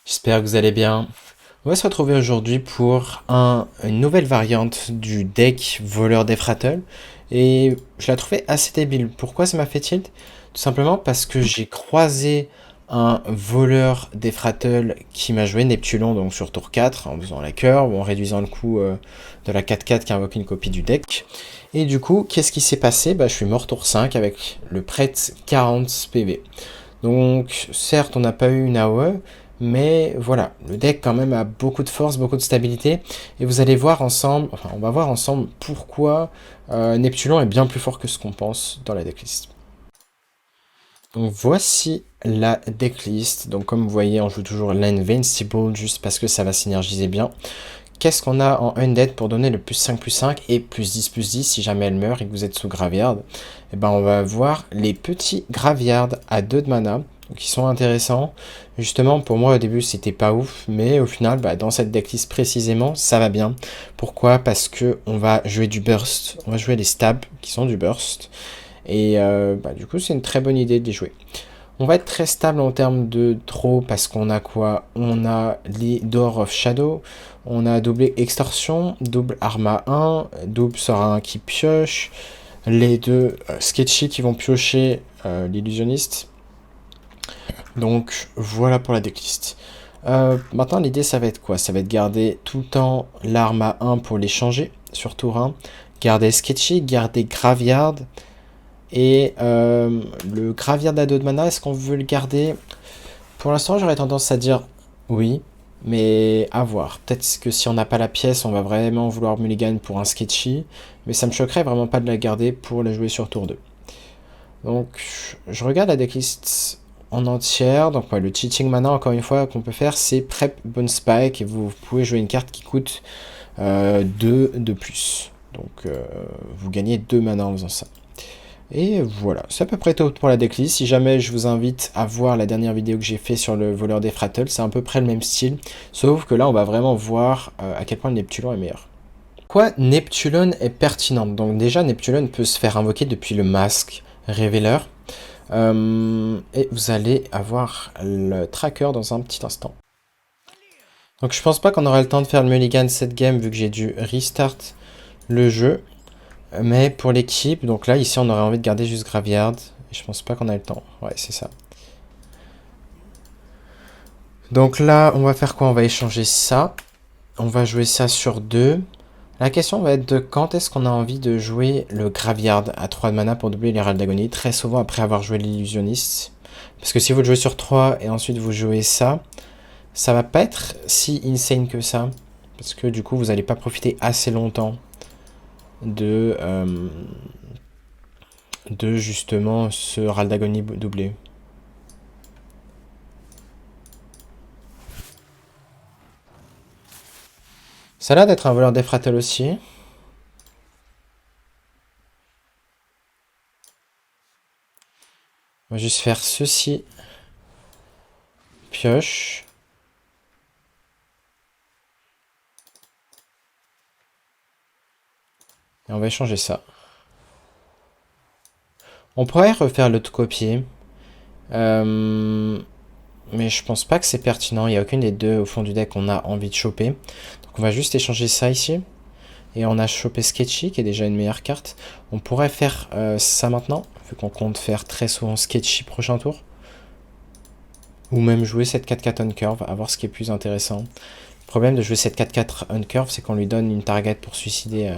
J'espère que vous allez bien. On va se retrouver aujourd'hui pour une nouvelle variante du deck voleur d'Efratel. Et je la trouvais assez débile. Pourquoi ça m'a fait tilt? Tout simplement parce que j'ai croisé un voleur d'Efratel qui m'a joué Neptulon donc sur tour 4 en faisant la curve, en réduisant le coût de la 4-4 qui invoque une copie du deck. Et du coup, qu'est-ce qui s'est passé? Je suis mort tour 5 avec le prêtre 40 PV. Donc, certes, on n'a pas eu une AOE, mais voilà, le deck quand même a beaucoup de force, beaucoup de stabilité, et vous allez voir ensemble, enfin, on va voir ensemble pourquoi Neptulon est bien plus fort que ce qu'on pense dans la decklist. Donc voici la decklist. Donc comme vous voyez, on joue toujours l'Invincible juste parce que ça va synergiser bien. Qu'est-ce qu'on a en Undead pour donner le plus 5 plus 5 et plus 10 si jamais elle meurt et que vous êtes sous Graveyard? Et ben on va voir les petits Graveyard à 2 de mana, qui sont intéressants. Justement pour moi au début c'était pas ouf, mais au final dans cette decklist précisément ça va bien. Pourquoi? Parce que on va jouer du burst, on va jouer les stabs qui sont du burst. Et du coup c'est une très bonne idée de les jouer. On va être très stable en termes de draw parce qu'on a quoi? On a les Door of Shadow, on a double extorsion, double arma 1, double sort 1 qui pioche, les deux sketchy qui vont piocher l'illusionniste. Donc voilà pour la decklist. Maintenant l'idée ça va être quoi? Ça va être garder tout le temps l'arma 1 pour l'échanger sur tour 1, garder sketchy, garder graveyard. Et le Graveyard à 2 de mana, est-ce qu'on veut le garder? Pour l'instant, j'aurais tendance à dire oui, mais à voir. Peut-être que si on n'a pas la pièce, on va vraiment vouloir mulligan pour un sketchy, mais ça me choquerait vraiment pas de la garder pour la jouer sur tour 2. Donc, je regarde la decklist en entière. Donc, le cheating mana, encore une fois, qu'on peut faire, c'est Prep Bone Spike, et vous pouvez jouer une carte qui coûte 2 de plus. Donc, vous gagnez 2 mana en faisant ça. Et voilà, c'est à peu près tout pour la decklist. Si jamais je vous invite à voir la dernière vidéo que j'ai fait sur le voleur d'Efratel, c'est à peu près le même style, sauf que là on va vraiment voir à quel point Neptulon est meilleur. Pourquoi Neptulon est pertinente? Donc déjà Neptulon peut se faire invoquer depuis le masque révéleur. Et vous allez avoir le tracker dans un petit instant. Donc je pense pas qu'on aura le temps de faire le mulligan cette game vu que j'ai dû restart le jeu. Mais pour l'équipe, donc là, ici, on aurait envie de garder juste Graveyard. Et je pense pas qu'on a le temps. Ouais, c'est ça. Donc là, on va faire quoi? On va échanger ça. On va jouer ça sur 2. La question va être de quand est-ce qu'on a envie de jouer le Graveyard à 3 de mana pour doubler les râles d'agonie. Très souvent après avoir joué l'illusionniste. Parce que si vous le jouez sur 3 et ensuite vous jouez ça, ça va pas être si insane que ça. Parce que du coup, vous n'allez pas profiter assez longtemps de justement ce râle d'agonie doublé. Ça a l'air d'être un voleur d'Efratel aussi. On va juste faire ceci. Pioche. Et on va échanger ça. On pourrait refaire l'autre copier. Mais je pense pas que c'est pertinent. Il n'y a aucune des deux au fond du deck qu'on a envie de choper. Donc on va juste échanger ça ici. Et on a chopé Sketchy, qui est déjà une meilleure carte. On pourrait faire ça maintenant, vu qu'on compte faire très souvent Sketchy prochain tour. Ou même jouer cette 4-4 on curve, à voir ce qui est plus intéressant. Le problème de jouer cette 4-4 on curve, c'est qu'on lui donne une target pour suicider.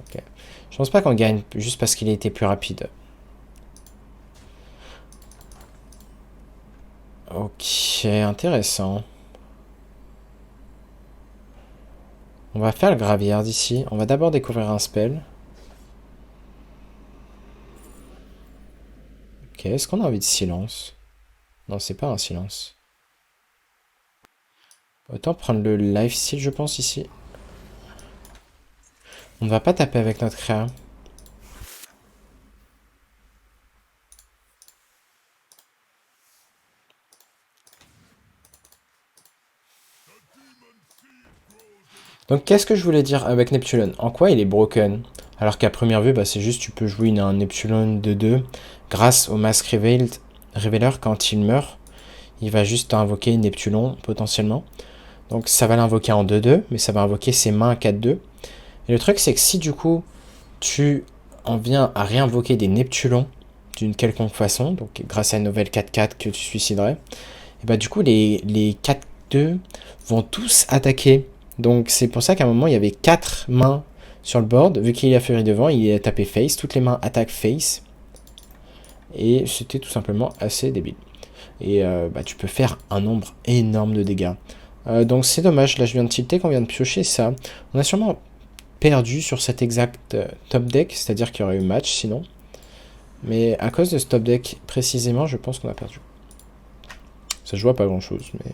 Ok. Je pense pas qu'on gagne juste parce qu'il a été plus rapide. Ok, intéressant. On va faire le Graveyard ici. On va d'abord découvrir un spell. Ok, est-ce qu'on a envie de silence? Non, c'est pas un silence. Autant prendre le lifesteal, je pense, ici. On ne va pas taper avec notre créa. Donc, qu'est-ce que je voulais dire avec Neptulon? En quoi il est broken? Alors qu'à première vue, c'est juste tu peux jouer un Neptulon de 2 grâce au Mask Revealed, Revealer quand il meurt. il va juste invoquer Neptulon potentiellement. Donc ça va l'invoquer en 2-2, mais ça va invoquer ses mains à 4-2. Et le truc c'est que si du coup tu en viens à réinvoquer des Neptulons d'une quelconque façon, donc grâce à une nouvelle 4-4 que tu suiciderais, et bah du coup les 4-2 vont tous attaquer. Donc c'est pour ça qu'à un moment il y avait 4 mains sur le board. Vu qu'il a Fury devant, il a tapé face, toutes les mains attaquent face. Et c'était tout simplement assez débile. Et bah, tu peux faire un nombre énorme de dégâts. Donc c'est dommage, là je viens de tilter qu'on vient de piocher ça. On a sûrement perdu sur cet exact top deck, c'est-à-dire qu'il y aurait eu match sinon. Mais à cause de ce top deck précisément, je pense qu'on a perdu. Ça se joue à pas grand chose, mais...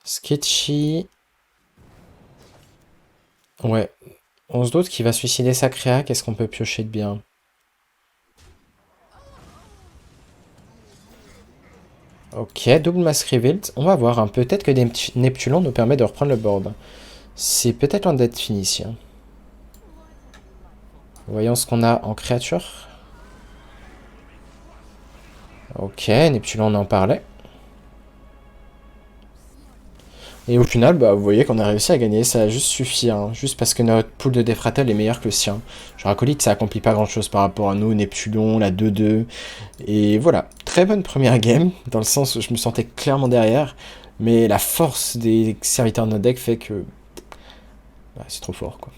Sketchy. Ouais. On se doute qu'il va suicider sa créa, qu'est-ce qu'on peut piocher de bien? Ok, double Mask Revealed. On va voir, hein. Peut-être que des Neptulons nous permettent de reprendre le board. C'est peut-être loin d'être fini ici. Hein. Voyons ce qu'on a en créature. Ok, Neptulon on en parlait. Et au final, bah, vous voyez qu'on a réussi à gagner, ça a juste suffi, hein, juste parce que notre pool de Defratel est meilleur que le sien. Genre Acolyte, ça accomplit pas grand chose par rapport à nous, Neptulon, la 2-2. Et voilà, très bonne première game, dans le sens où je me sentais clairement derrière, mais la force des serviteurs de notre deck fait que bah, c'est trop fort, quoi.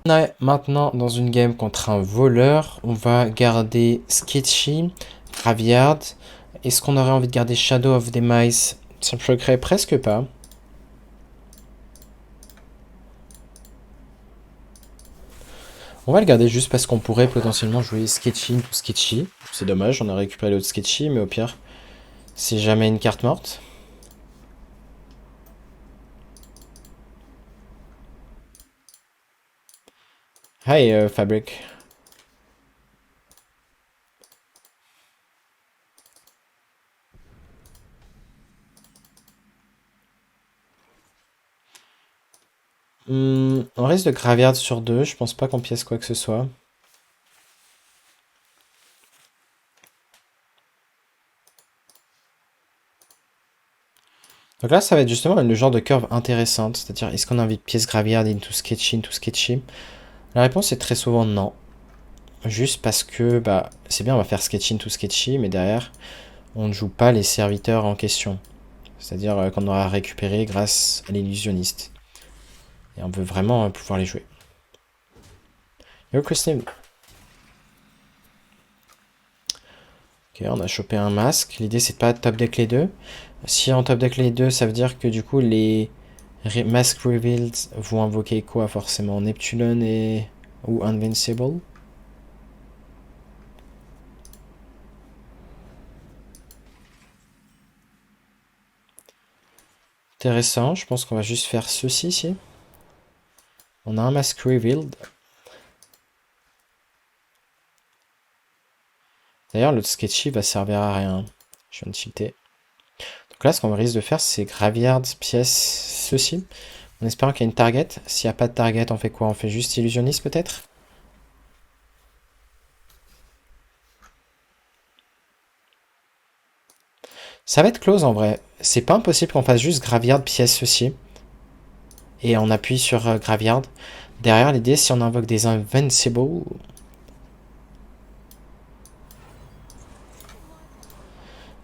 On est maintenant dans une game contre un voleur. On va garder Sketchy, Graveyard. Est-ce qu'on aurait envie de garder Shadow of Demise? Ça me choquerait presque pas. On va le garder juste parce qu'on pourrait potentiellement jouer Sketchy ou Sketchy. C'est dommage, on a récupéré l'autre Sketchy, mais au pire, c'est jamais une carte morte. Hi, Fabric. On risque de Graveyard sur 2, je pense pas qu'on pièce quoi que ce soit. Donc là, ça va être justement le genre de curve intéressante, c'est-à-dire est-ce qu'on a envie de pièce Graveyard into Sketchy? La réponse est très souvent non. Juste parce que, bah, c'est bien, on va faire Sketchy into Sketchy, mais derrière, on ne joue pas les serviteurs en question. C'est-à-dire qu'on aura récupéré grâce à l'illusionniste. Et on veut vraiment pouvoir les jouer. Yo, Christine. Ok, on a chopé un masque. L'idée, c'est de pas top deck les deux. Si on top deck les deux, ça veut dire que du coup, les Mask Revealed vont invoquer quoi forcément? Neptulon et... ou Invincible? Intéressant, je pense qu'on va juste faire ceci ici. On a un Mask Revealed. D'ailleurs, le Sketchy va servir à rien. Je viens de cheater. Donc là, ce qu'on risque de faire, c'est Graveyard, pièce, ceci. En espérant qu'il y a une target. S'il n'y a pas de target, on fait quoi? On fait juste illusionniste peut-être? Ça va être close en vrai. C'est pas impossible qu'on fasse juste Graveyard, pièce, ceci. Et on appuie sur Graveyard. Derrière, l'idée, si on invoque des Invincible...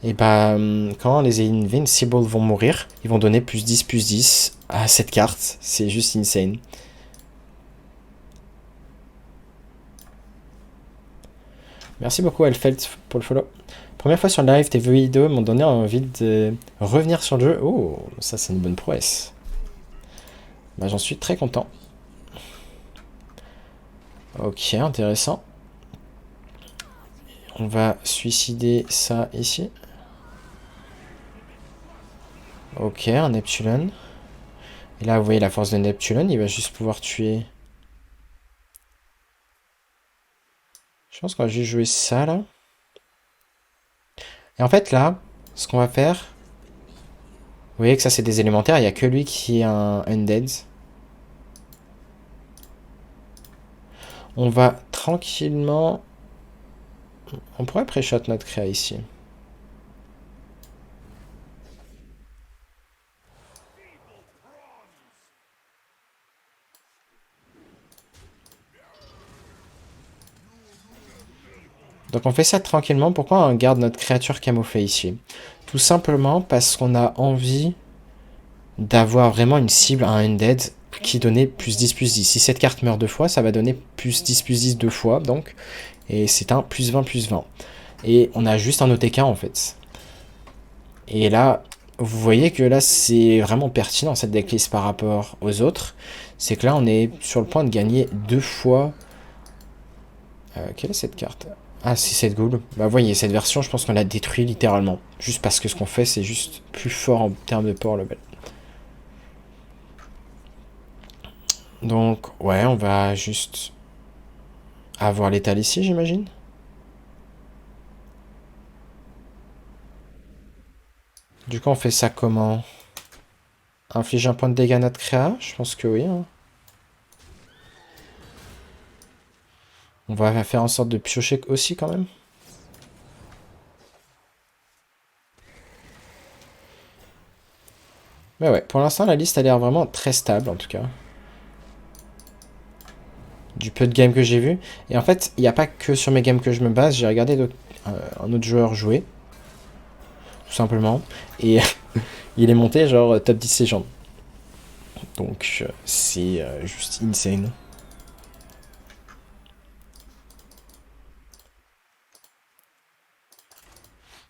Et bah, quand les Invincible vont mourir, ils vont donner +10/+10 à cette carte. C'est juste insane. Merci beaucoup Elfelt pour le follow. Première fois sur le live, tes vidéos m'ont donné envie de revenir sur le jeu. Oh, ça c'est une bonne prouesse. Bah, j'en suis très content. Ok, intéressant. On va suicider ça ici. Ok, un Neptulon. Et là, vous voyez la force de Neptulon, il va juste pouvoir tuer. Je pense qu'on va juste jouer ça là. Et en fait là, Ce qu'on va faire... Vous voyez que ça c'est des élémentaires, il n'y a que lui qui est un undead. On va tranquillement... On pourrait pré-shot notre créa ici. Donc on fait ça tranquillement. Pourquoi on garde notre créature camouflée ici? Tout simplement parce qu'on a envie d'avoir vraiment une cible à un undead qui donnait plus 10 plus 10. Si cette carte meurt deux fois, ça va donner plus 10 plus 10 deux fois, donc. Et c'est un plus 20 plus 20. Et on a juste un OTK en fait. Et là, vous voyez que là, c'est vraiment pertinent cette decklist par rapport aux autres. C'est que là, on est sur le point de gagner deux fois... quelle est cette carte? Ah, c'est cette ghoul. Bah, vous voyez, cette version, je pense qu'on l'a détruit littéralement. Juste parce que ce qu'on fait, c'est juste plus fort en termes de power level. Donc, ouais, on va juste avoir l'étal ici, j'imagine. Du coup, on fait ça comment? Inflige un point de dégâts à notre créa? Je pense que oui. Hein. On va faire en sorte de piocher aussi quand même. Mais ouais, pour l'instant, la liste a l'air vraiment très stable en tout cas. Du peu de games que j'ai vu. Et en fait, il n'y a pas que sur mes games que je me base. J'ai regardé un autre joueur jouer. Tout simplement. Et il est monté genre top 10 légende. Donc c'est juste insane.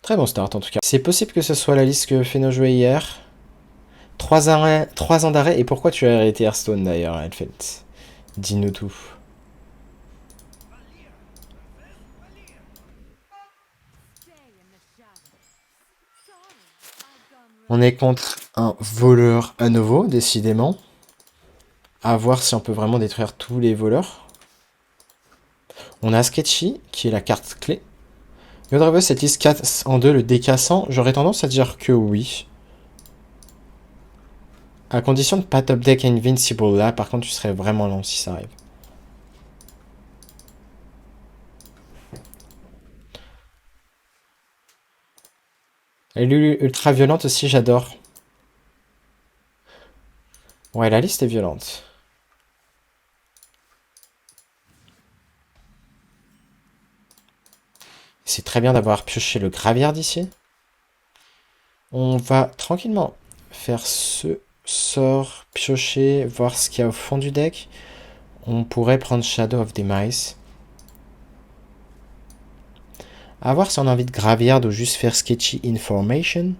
Très bon start en tout cas. C'est possible que ce soit la liste que Feno jouait hier. 3 ans d'arrêt. Et pourquoi tu as arrêté Hearthstone d'ailleurs, Elfeld? Dis-nous tout. On est contre un voleur à nouveau, décidément. À voir si on peut vraiment détruire tous les voleurs. On a Sketchy, qui est la carte clé. Yodrave, cette liste 4 en 2, le décassant, j'aurais tendance à dire que oui. À condition de pas top deck Invincible. Là, par contre, tu serais vraiment lent si ça arrive. Elle est ultra violente aussi, j'adore. Ouais, la liste est violente. C'est très bien d'avoir pioché le Graveyard ici. On va tranquillement faire ce sort, piocher, voir ce qu'il y a au fond du deck. On pourrait prendre Shadow of Demise. À voir si on a envie de Graveyard ou juste faire Sketchy Information.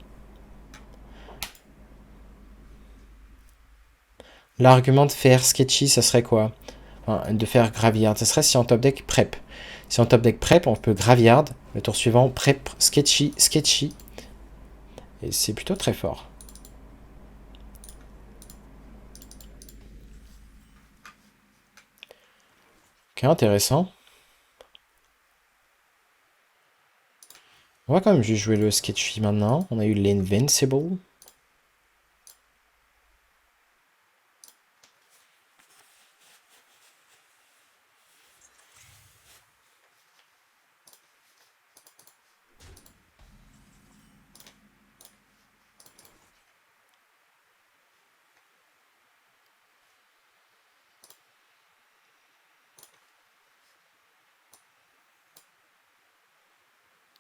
L'argument de faire Sketchy, ça serait quoi? Enfin, de faire Graveyard, ça serait si en top deck Prep. Si en top deck Prep, on peut Graveyard. Le tour suivant, Prep, Sketchy, Sketchy. Et c'est plutôt très fort. Ok, intéressant. On va quand même juste jouer le Sketchy maintenant. On a eu l'Invincible.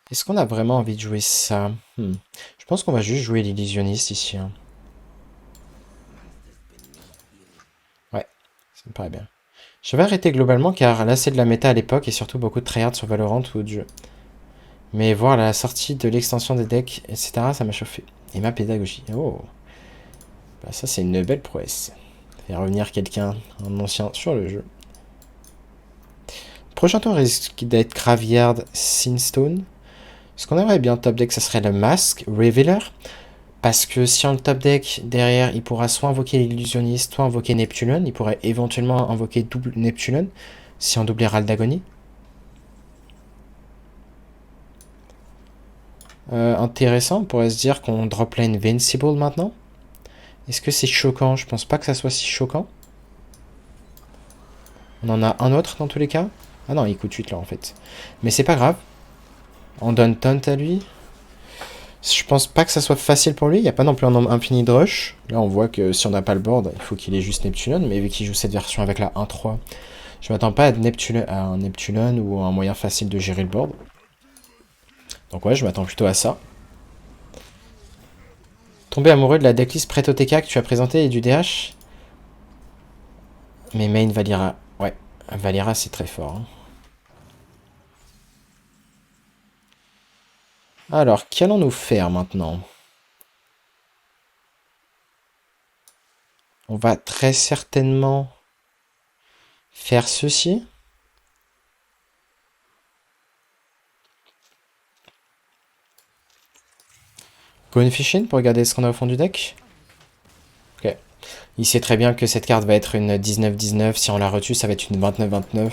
Est-ce qu'on a vraiment envie de jouer ça? Je pense qu'on va juste jouer l'illusionniste ici. Hein. Ouais, ça me paraît bien. Je vais arrêter globalement car là c'est de la méta à l'époque et surtout beaucoup de tryhard sur Valorant ou autre jeu. Mais voir la sortie de l'extension des decks, etc., ça m'a chauffé. Et ma pédagogie. Oh, bah ça c'est une belle prouesse. Faire revenir quelqu'un, un ancien, sur le jeu. Prochain tour risque d'être Graveyard Sinstone. Ce qu'on aimerait bien top deck, ça serait le Mask Revealer. Parce que si on le top deck, derrière, il pourra soit invoquer l'illusionniste, soit invoquer Neptulon. Il pourrait éventuellement invoquer double Neptulon, si on doublait Herald d'Agonie. intéressant. On pourrait se dire qu'on drop la Invincible maintenant. Est-ce que c'est choquant? Je pense pas que ça soit si choquant. On en a un autre dans tous les cas. Ah non, il coûte 8 là en fait. Mais c'est pas grave. On donne taunt à lui. Je pense pas que ça soit facile pour lui. Il n'y a pas non plus un nombre infini de rush. Là, on voit que si on n'a pas le board, il faut qu'il ait juste Neptulon. Mais vu qu'il joue cette version avec la 1-3, je m'attends pas à un Neptulon ou un moyen facile de gérer le board. Donc ouais, je m'attends plutôt à ça. Tomber amoureux de la decklist Preto TK que tu as présenté et du DH. Mais main Valira. Ouais, Valira c'est très fort. Hein. Alors, qu'allons-nous faire maintenant? On va très certainement faire ceci. Go in fishing pour regarder ce qu'on a au fond du deck. Ok. Il sait très bien que cette carte va être une 19-19. Si on la retue, ça va être une 29-29. Et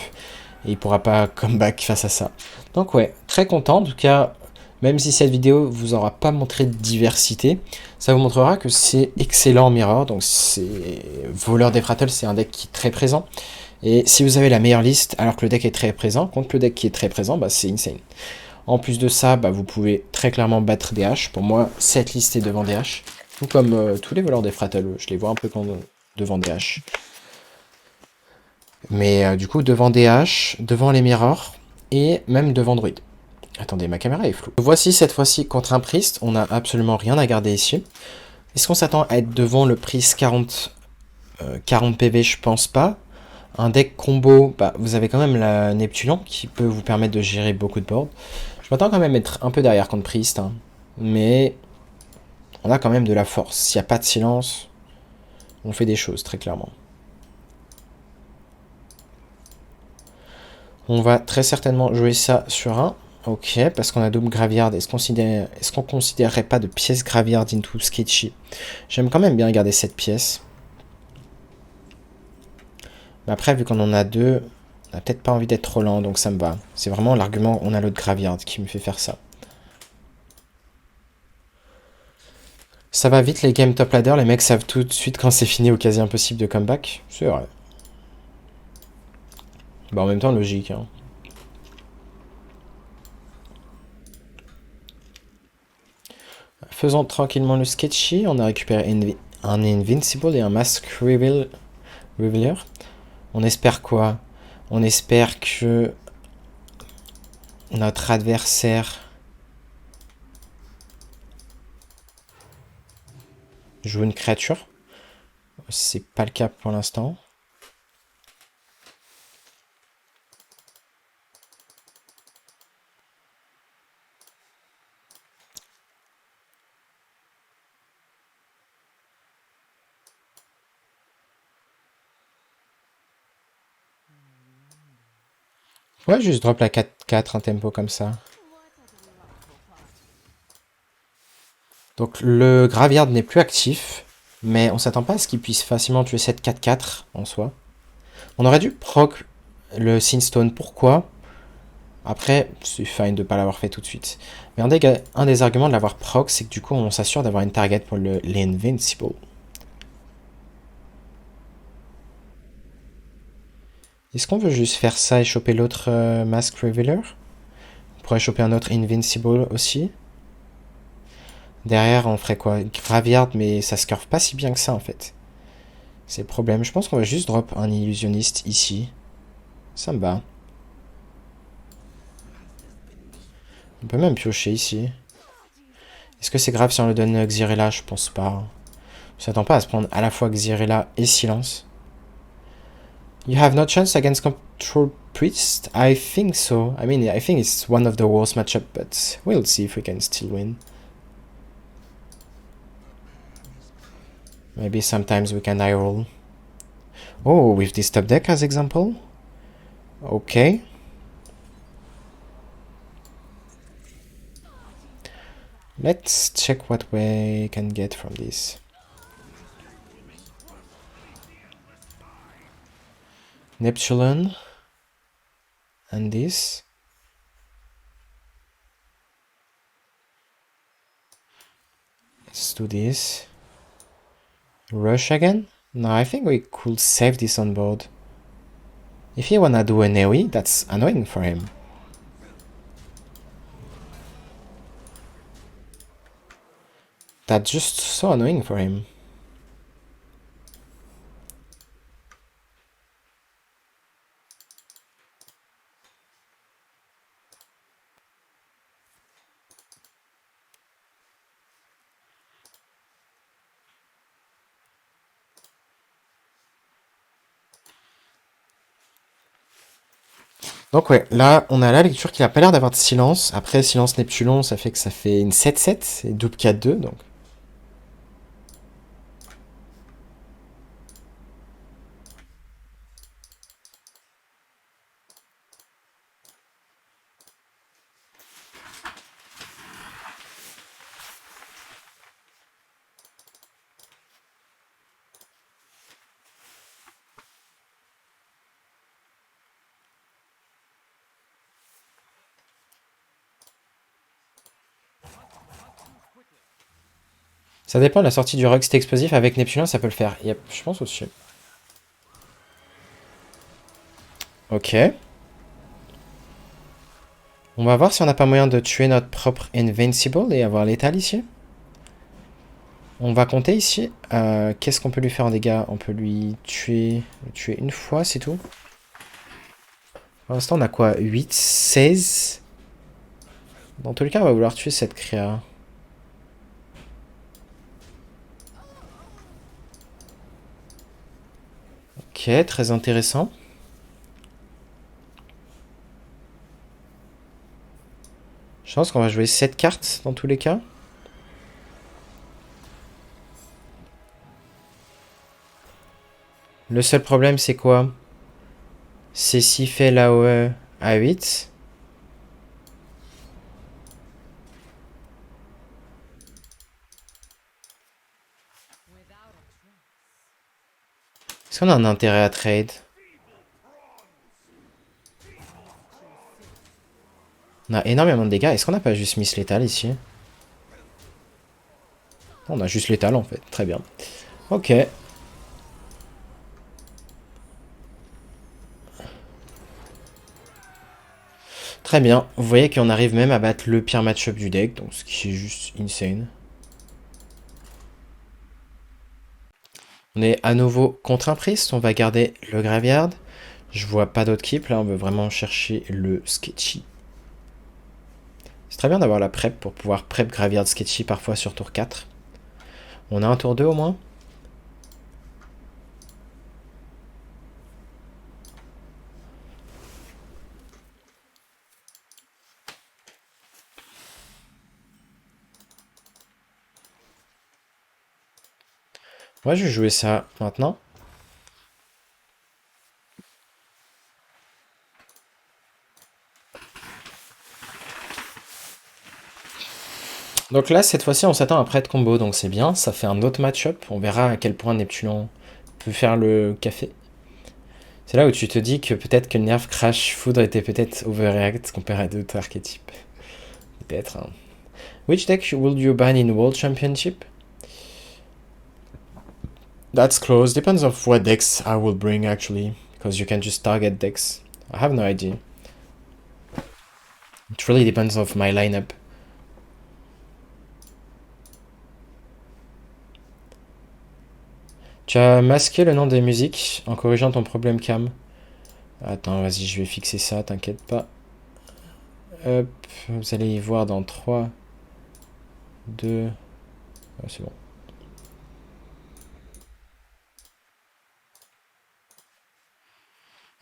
il pourra pas comeback face à ça. Donc ouais, très content. En tout cas, même si cette vidéo vous aura pas montré de diversité, ça vous montrera que c'est excellent en mirror. Donc c'est Voleur d'Efratel, c'est un deck qui est très présent. Et si vous avez la meilleure liste alors que le deck est très présent, contre le deck qui est très présent, bah c'est insane. En plus de ça, bah, vous pouvez très clairement battre DH. Pour moi, cette liste est devant DH. Tout comme tous les voleurs d'Efratel, je les vois un peu devant DH. Mais du coup, devant DH, devant les mirrors, et même devant Druid. Attendez, ma caméra est floue. Voici cette fois-ci contre un Priest, on n'a absolument rien à garder ici. Est-ce qu'on s'attend à être devant le Priest 40 PV? Je pense pas. Un deck combo, bah, vous avez quand même la Neptulon qui peut vous permettre de gérer beaucoup de boards. Je m'attends quand même à être un peu derrière contre Priest, hein. Mais on a quand même de la force. S'il n'y a pas de silence, on fait des choses, très clairement. On va très certainement jouer ça sur un. Ok, parce qu'on a double Graveyard. Est-ce qu'on considérerait pas de pièce Graveyard into Sketchy? J'aime quand même bien garder cette pièce. Mais après, vu qu'on en a deux, on n'a peut-être pas envie d'être trop lent, donc ça me va. C'est vraiment l'argument, on a l'autre Graveyard qui me fait faire ça. Ça va vite les games top ladder, les mecs savent tout de suite quand c'est fini ou quasi impossible de comeback. C'est vrai. Bah en même temps, logique. Hein. Faisons tranquillement le sketchy. On a récupéré un Invincible et un Mask Revealer. On espère quoi? On espère que notre adversaire joue une créature. C'est pas le cas pour l'instant. Ouais, juste drop la 4-4, un tempo comme ça. Donc le Graveyard n'est plus actif, mais on s'attend pas à ce qu'il puisse facilement tuer cette 4-4 en soi. On aurait dû proc le Sinstone, pourquoi? Après, c'est fine de ne pas l'avoir fait tout de suite. Mais un des arguments de l'avoir proc, c'est que du coup on s'assure d'avoir une target pour l'Invincible. Est-ce qu'on veut juste faire ça et choper l'autre Mask Revealer? On pourrait choper un autre Invincible aussi. Derrière, on ferait quoi? Graveyard, mais ça se curve pas si bien que ça en fait. C'est le problème. Je pense qu'on va juste drop un illusionniste ici. Ça me va. On peut même piocher ici. Est-ce que c'est grave si on le donne Xyrella? Je pense pas. Je s'attend pas à se prendre à la fois Xyrella et Silence. You have no chance against Control Priest? I think so. I mean, I think it's one of the worst matchup, but we'll see if we can still win. Maybe sometimes we can die roll. Oh, with this top deck as example? Okay. Let's check what we can get from this. Neptulon. And this. Let's do this. Rush again? No, I think we could save this on board. If he wanna do an AoE, that's annoying for him. That's just so annoying for him. Donc ouais, là, on a la lecture qui a pas l'air d'avoir de silence. Après, silence Neptulon, ça fait que ça fait une 7-7 et double 4-2, donc... Ça dépend de la sortie du Rock, c'était explosif. Avec Neptulon, ça peut le faire. Yep, je pense aussi. Ok. On va voir si on n'a pas moyen de tuer notre propre Invincible et avoir l'étal ici. On va compter ici. Qu'est-ce qu'on peut lui faire en dégâts? On peut lui tuer une fois, c'est tout. Pour l'instant, on a quoi? 8, 16. Dans tous les cas, on va vouloir tuer cette créa. Ok, très intéressant. Je pense qu'on va jouer 7 cartes dans tous les cas. Le seul problème, c'est quoi? C'est s'il fait l'AOE à 8. Est-ce qu'on a un intérêt à trade? On a énormément de dégâts. Est-ce qu'on n'a pas juste Miss Létal ici? On a juste Létal en fait. Très bien. Ok. Très bien. Vous voyez qu'on arrive même à battre le pire match-up du deck. Donc ce qui est juste insane. On est à nouveau contre un priest. On va garder le Graveyard. Je vois pas d'autre keep. Là, on veut vraiment chercher le Sketchy. C'est très bien d'avoir la prep pour pouvoir prep Graveyard Sketchy parfois sur tour 4. On a un tour 2 au moins. Ouais, je vais jouer ça maintenant. Donc là, cette fois-ci, on s'attend à prêtre combo, donc c'est bien. Ça fait un autre match-up. On verra à quel point Neptulon peut faire le café. C'est là où tu te dis que peut-être que Nerf Crash Foudre était peut-être overreact comparé à d'autres archétypes. Peut-être. Hein. Which deck will you ban in World Championship? That's close. Depends of what decks I will bring actually. Because you can just target decks. I have no idea. It really depends of my lineup. Tu as masqué le nom des musiques en corrigeant ton problème cam. Attends, vas-y, je vais fixer ça, t'inquiète pas. Hop, vous allez y voir dans 3, 2... Ah, c'est bon.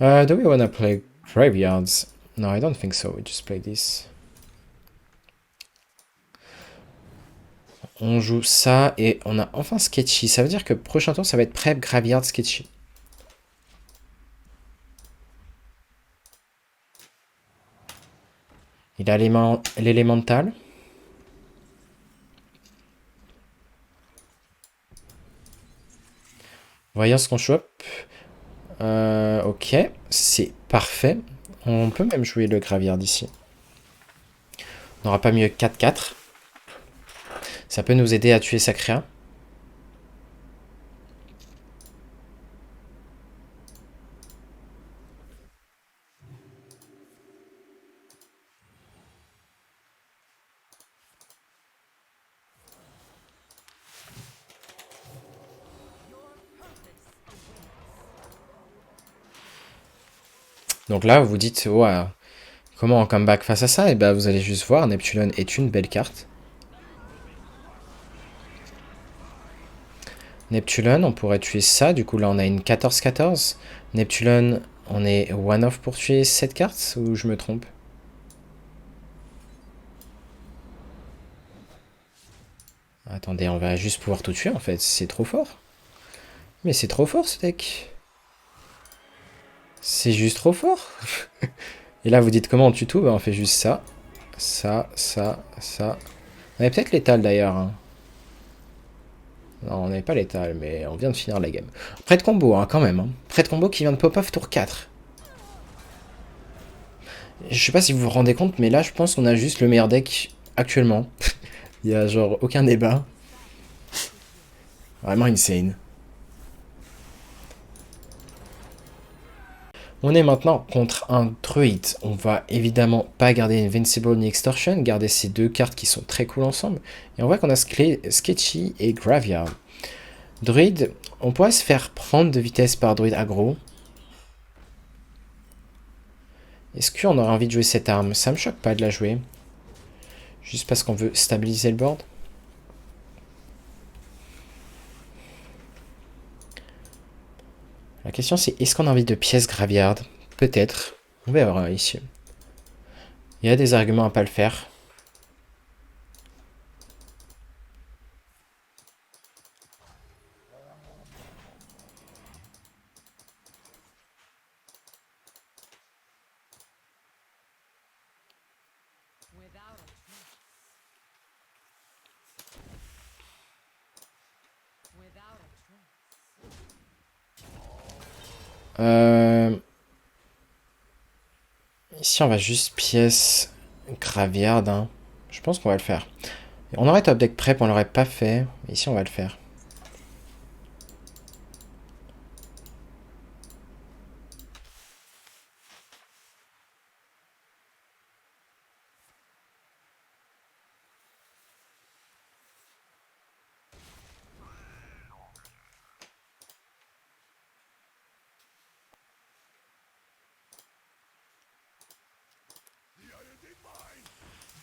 Do we wanna play Graveyards? No, I don't think so. We just play this. On joue ça et on a enfin Sketchy. Ça veut dire que prochain tour, ça va être Prep, Graveyard, Sketchy. Il a l'élémental. Voyons ce qu'on chope. Ok, c'est parfait. On peut même jouer le Graveyard ici. On n'aura pas mieux 4-4. Ça peut nous aider à tuer sa créa. Donc là, vous vous dites, ouais, comment on comeback face à ça? Et bah vous allez juste voir, Neptulon est une belle carte. Neptulon, on pourrait tuer ça, du coup là on a une 14-14. Neptulon, on est one-off pour tuer cette carte, ou je me trompe? Attendez, on va juste pouvoir tout tuer en fait, c'est trop fort. Mais c'est trop fort ce deck. C'est juste trop fort. Et là vous dites comment on tue tout? Bah on fait juste ça. Ça, ça, ça. On avait peut-être l'étal d'ailleurs. Hein. Non, on n'avait pas l'étal, mais on vient de finir la game. Prêt de combo, hein, quand même. Hein. Prêt de combo qui vient de pop-off tour 4. Je sais pas si vous vous rendez compte, mais là, je pense qu'on a juste le meilleur deck actuellement. Il y a genre aucun débat. Vraiment insane. On est maintenant contre un druide. On va évidemment pas garder Invincible ni Extortion, garder ces deux cartes qui sont très cool ensemble. Et on voit qu'on a Sketchy et Graveyard. Druide, on pourrait se faire prendre de vitesse par druide aggro. Est-ce qu'on aurait envie de jouer cette arme? Ça me choque pas de la jouer. Juste parce qu'on veut stabiliser le board. La question c'est, est-ce qu'on a envie de pièces Graveyard? Peut-être. On verra ici. Il y a des arguments à pas le faire. Ici on va juste pièce Graveyard. Hein. Je pense qu'on va le faire. On aurait top deck prep, on l'aurait pas fait. Ici on va le faire.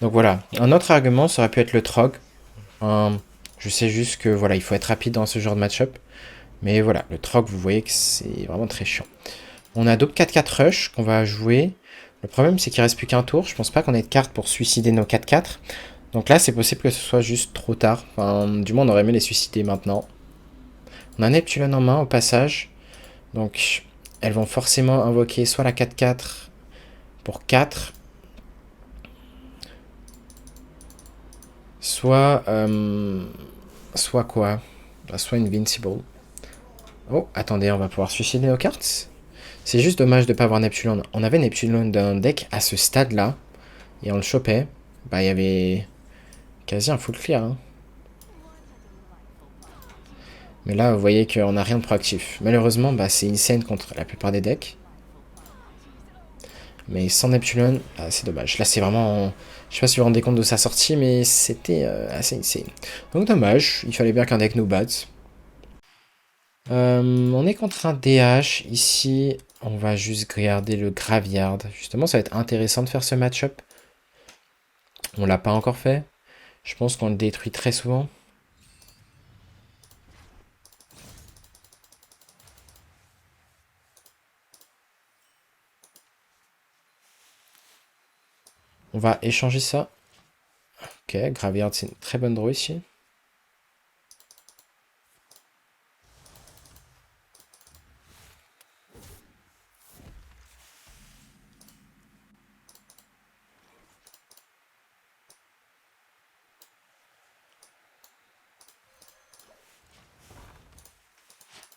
Donc voilà, un autre argument, ça aurait pu être le Trog. Je sais juste que voilà, il faut être rapide dans ce genre de match-up. Mais voilà, le Trog, vous voyez que c'est vraiment très chiant. On a d'autres 4-4 rush qu'on va jouer. Le problème, c'est qu'il reste plus qu'un tour. Je pense pas qu'on ait de cartes pour suicider nos 4-4. Donc là, c'est possible que ce soit juste trop tard. Enfin, du moins, on aurait aimé les suicider maintenant. On a Neptulon en main au passage. Donc, elles vont forcément invoquer soit la 4-4 pour 4. Soit... soit quoi? Soit Invincible. Oh, attendez, on va pouvoir suicider nos cartes. C'est juste dommage de ne pas avoir Neptulon. On avait Neptulon dans le deck à ce stade-là. Et on le chopait. Bah, il y avait quasi un full clear. Hein. Mais là, vous voyez qu'on n'a rien de proactif. Malheureusement, bah, c'est insane contre la plupart des decks. Mais sans Neptulon, ah, c'est dommage. Là, c'est vraiment... Je sais pas si vous vous rendez compte de sa sortie, mais c'était assez insane. Donc dommage, il fallait bien qu'un deck nous batte. On est contre un DH. Ici, on va juste regarder le Graveyard. Justement, ça va être intéressant de faire ce match-up. On l'a pas encore fait. Je pense qu'on le détruit très souvent. On va échanger ça. Ok, Graveyard, c'est une très bonne draw ici.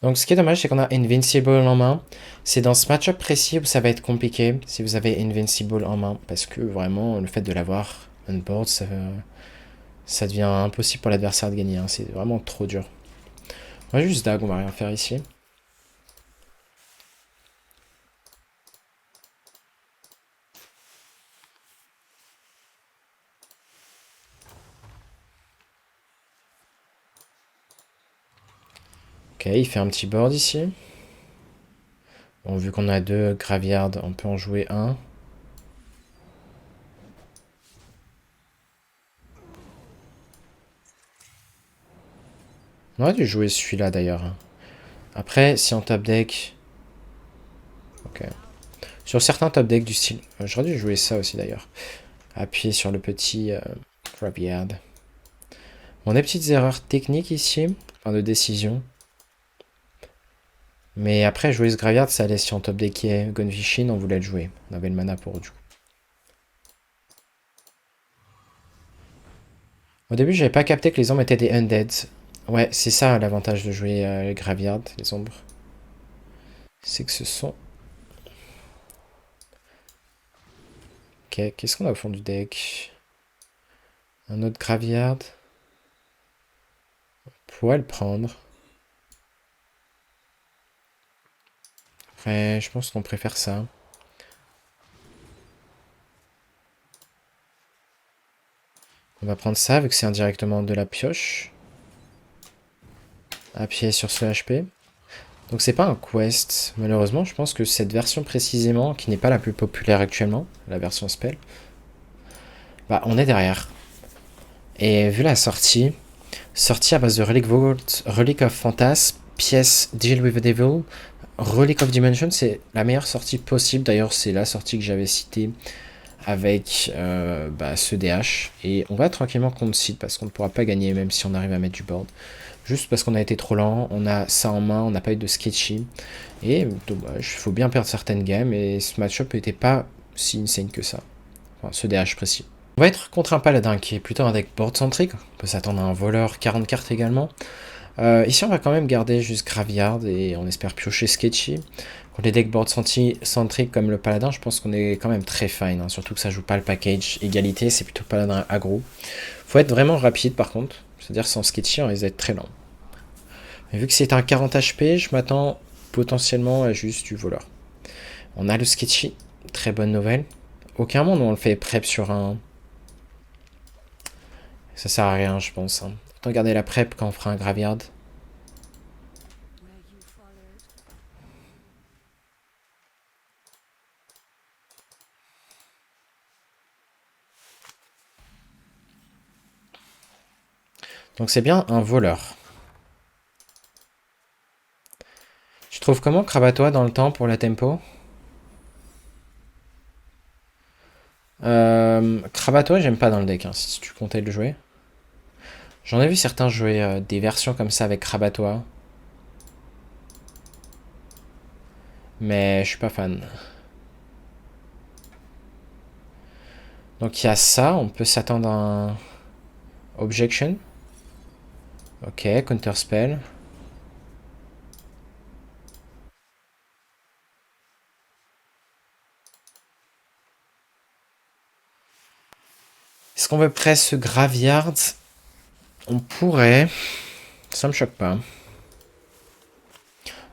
Donc ce qui est dommage, c'est qu'on a Invincible en main. C'est dans ce match-up précis où ça va être compliqué si vous avez Invincible en main. Parce que vraiment, le fait de l'avoir on board, Ça devient impossible pour l'adversaire de gagner, hein. C'est vraiment trop dur. On va juste dag, on va rien faire ici. Ok, il fait un petit board ici. Bon, vu qu'on a deux graveyards, on peut en jouer un. On aurait dû jouer celui-là d'ailleurs. Après, si on top deck... Ok. Sur certains top decks du style... J'aurais dû jouer ça aussi d'ailleurs. Appuyer sur le petit graveyard. Bon, des petites erreurs techniques ici. Enfin, de décision. Mais après, jouer ce graveyard, ça allait si on top deckait Gunvishin, on voulait le jouer. On avait le mana pour du coup. Au début, j'avais pas capté que les ombres étaient des undead. Ouais, c'est ça l'avantage de jouer les graveyards, les ombres. C'est que ce sont... Ok, qu'est-ce qu'on a au fond du deck? Un autre graveyard. On pourrait le prendre. Après, je pense qu'on préfère ça. On va prendre ça, vu que c'est indirectement de la pioche. Appuyer sur ce HP. Donc c'est pas un quest. Malheureusement, je pense que cette version précisément, qui n'est pas la plus populaire actuellement, la version spell, bah on est derrière. Et vu la sortie, sortie à base de Relic Vault, Relic of Phantasm, pièce Deal with the Devil, Relic of Dimension, c'est la meilleure sortie possible. D'ailleurs, c'est la sortie que j'avais citée avec ce DH. Et on va tranquillement contre site parce qu'on ne pourra pas gagner même si on arrive à mettre du board. Juste parce qu'on a été trop lent, on a ça en main, on n'a pas eu de sketchy. Et dommage, il faut bien perdre certaines games. Et ce match-up n'était pas si insane que ça. Enfin, ce DH précis. On va être contre un paladin qui est plutôt un deck board centrique. On peut s'attendre à un voleur 40 cartes également. Ici, on va quand même garder juste Graveyard et on espère piocher Sketchy. Pour les decks board centriques comme le Paladin, je pense qu'on est quand même très fine. Hein. Surtout que ça joue pas le package égalité, c'est plutôt Paladin aggro. Faut être vraiment rapide par contre. C'est-à-dire sans Sketchy, on risque d'être très lent. Mais vu que c'est un 40 HP, je m'attends potentiellement à juste du voleur. On a le Sketchy, très bonne nouvelle. Aucun monde on le fait prep sur un... Ça sert à rien, je pense. Hein. Autant garder la prep quand on fera un Graveyard. Donc c'est bien un voleur. Tu trouves comment Krabatois dans le temps pour la tempo? Krabatois, j'aime pas dans le deck, hein, si tu comptais le jouer. J'en ai vu certains jouer des versions comme ça avec Krabatois. Mais je suis pas fan. Donc il y a ça, on peut s'attendre à un... Objection. Ok, counter spell. Est-ce qu'on veut presse ce Graveyard? On pourrait. Ça me choque pas.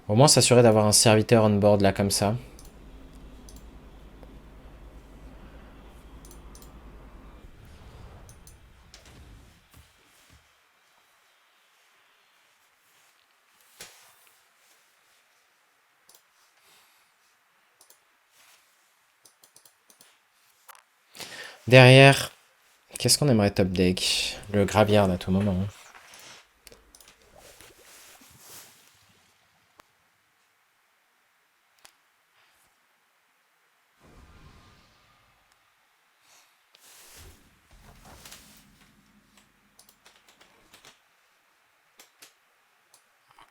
Au moins s'assurer d'avoir un serviteur on board là comme ça. Derrière, qu'est-ce qu'on aimerait top deck? Le Graveyard à tout moment. Hein.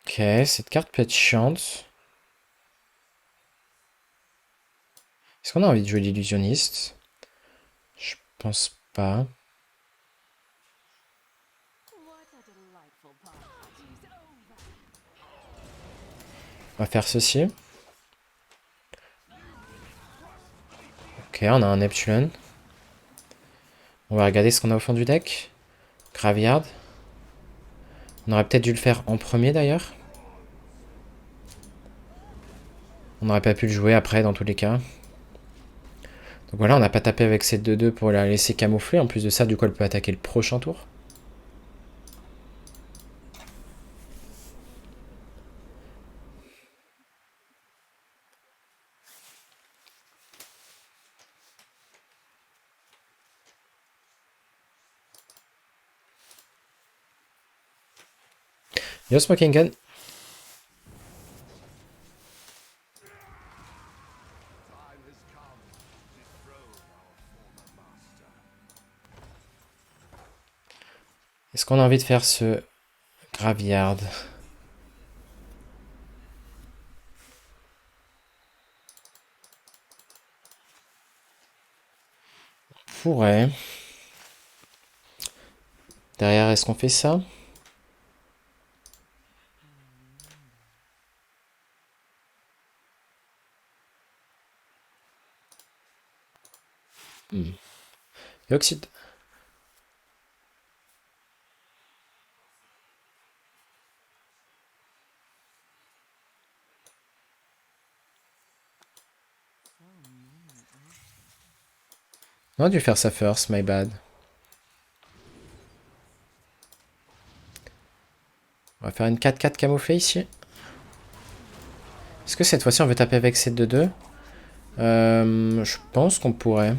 Ok, cette carte peut être chiante. Est-ce qu'on a envie de jouer l'illusionniste? Je pense pas. On va faire ceci. Ok, on a un Neptune. On va regarder ce qu'on a au fond du deck. Graveyard. On aurait peut-être dû le faire en premier d'ailleurs. On n'aurait pas pu le jouer après dans tous les cas. Donc voilà, on n'a pas tapé avec cette 2-2 pour la laisser camoufler. En plus de ça, du coup, elle peut attaquer le prochain tour. Yo, Smoking Gun. Est-ce qu'on a envie de faire ce Graveyard? On pourrait. Derrière, est-ce qu'on fait ça? Yoxid. On a dû faire ça first, my bad. On va faire une 4-4 camouflée ici. Est-ce que cette fois-ci on veut taper avec cette 2-2? Je pense qu'on pourrait.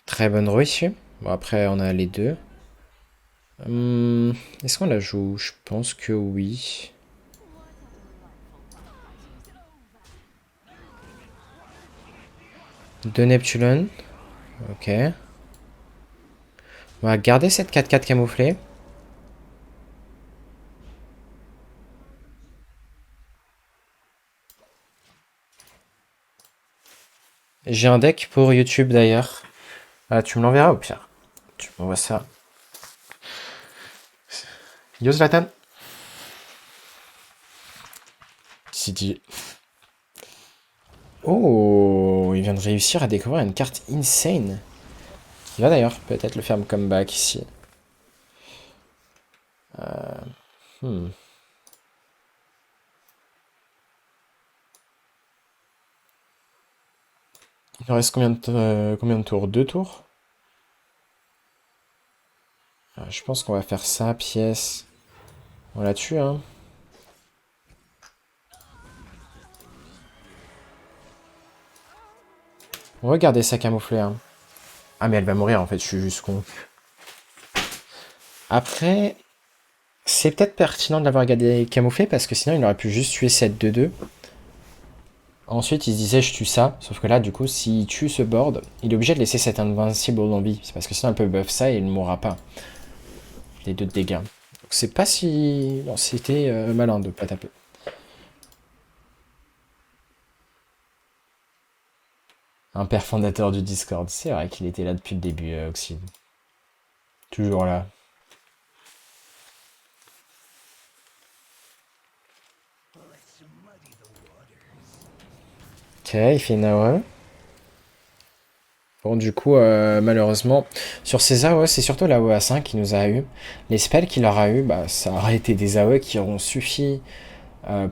Très bonne roue ici. Bon, après, on a les deux. Est-ce qu'on la joue? Je pense que oui. Deux Neptulon. Ok. On va garder cette 4-4 camouflée. J'ai un deck pour YouTube d'ailleurs. Ah, tu me l'enverras au pire. Tu m'envoies ça. Yo Zlatan. City. Oh, il vient de réussir à découvrir une carte insane. Il va d'ailleurs peut-être le faire comeback ici. Hmm. Il nous reste combien de tours? Deux tours? Je pense qu'on va faire ça, pièce. On la tue, hein. Regardez ça camouflé, hein. Ah, mais elle va mourir en fait, je suis juste con. Après, c'est peut-être pertinent de l'avoir gardé camouflé parce que sinon il aurait pu juste tuer cette 2-2. Ensuite, il se disait je tue ça, sauf que là, du coup, s'il tue ce board, il est obligé de laisser cette invincible en vie. C'est parce que sinon elle peut buff ça et il ne mourra pas. Les deux de dégâts. Donc c'est pas si. Non, c'était malin de pas taper. Un père fondateur du Discord. C'est vrai qu'il était là depuis le début, Oxide. Toujours là. Ok, il fait une AOE. Bon, du coup, malheureusement, sur ces AOE, c'est surtout l'AOE à 5 qui nous a eu. Les spells qu'il aura eu, bah, ça aurait été des AOE qui auront suffi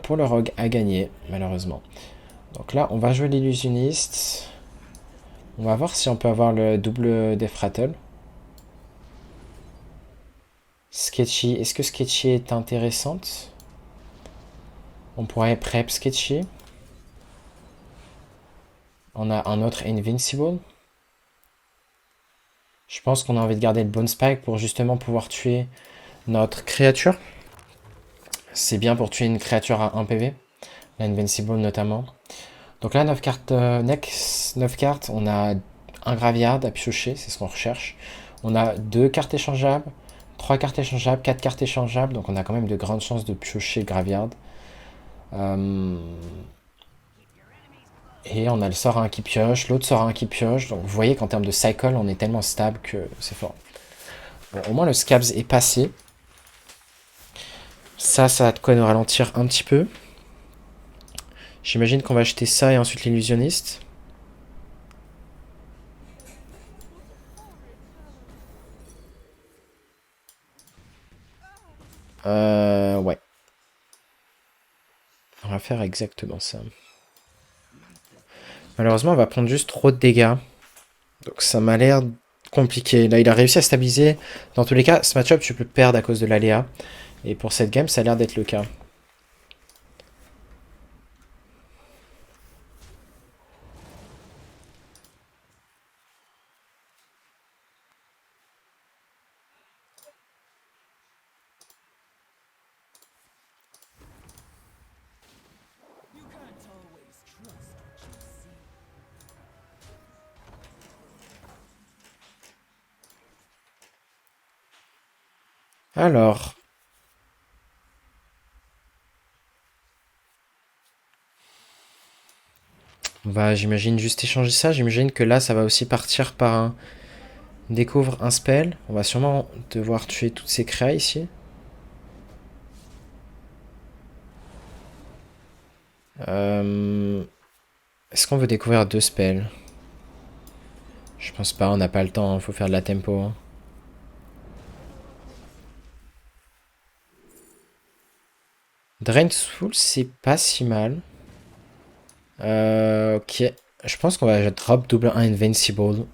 pour le rogue à gagner, malheureusement. Donc là, on va jouer l'illusionniste. On va voir si on peut avoir le double Death Rattle. Sketchy, est-ce que Sketchy est intéressante? On pourrait prep Sketchy. On a un autre Invincible. Je pense qu'on a envie de garder le Bone Spike pour justement pouvoir tuer notre créature. C'est bien pour tuer une créature à 1 PV. L'Invincible notamment. Donc là, 9 cartes, next, 9 cartes. On a un Graveyard à piocher, c'est ce qu'on recherche. On a 2 cartes échangeables, 3 cartes échangeables, 4 cartes échangeables. Donc on a quand même de grandes chances de piocher le Graveyard. Et on a le sort 1 qui pioche, l'autre sort 1 qui pioche. Donc vous voyez qu'en termes de cycle, on est tellement stable que c'est fort. Bon, au moins le Scabs est passé. Ça a de quoi nous ralentir un petit peu. J'imagine qu'on va acheter ça et ensuite l'illusionniste. Ouais. On va faire exactement ça. Malheureusement, on va prendre juste trop de dégâts. Donc ça m'a l'air compliqué. Là, il a réussi à stabiliser. Dans tous les cas, ce match-up, tu peux perdre à cause de l'aléa. Et pour cette game, ça a l'air d'être le cas. Alors, on va, j'imagine, juste échanger ça. J'imagine que là, ça va aussi partir par un... Découvre un spell. On va sûrement devoir tuer toutes ces créas ici. Est-ce qu'on veut découvrir 2 spells? Je pense pas, on n'a pas le temps, il faut faire de la tempo. Hein. Drain Soul, c'est pas si mal. Ok. Je pense qu'on va drop double 1 Invincible.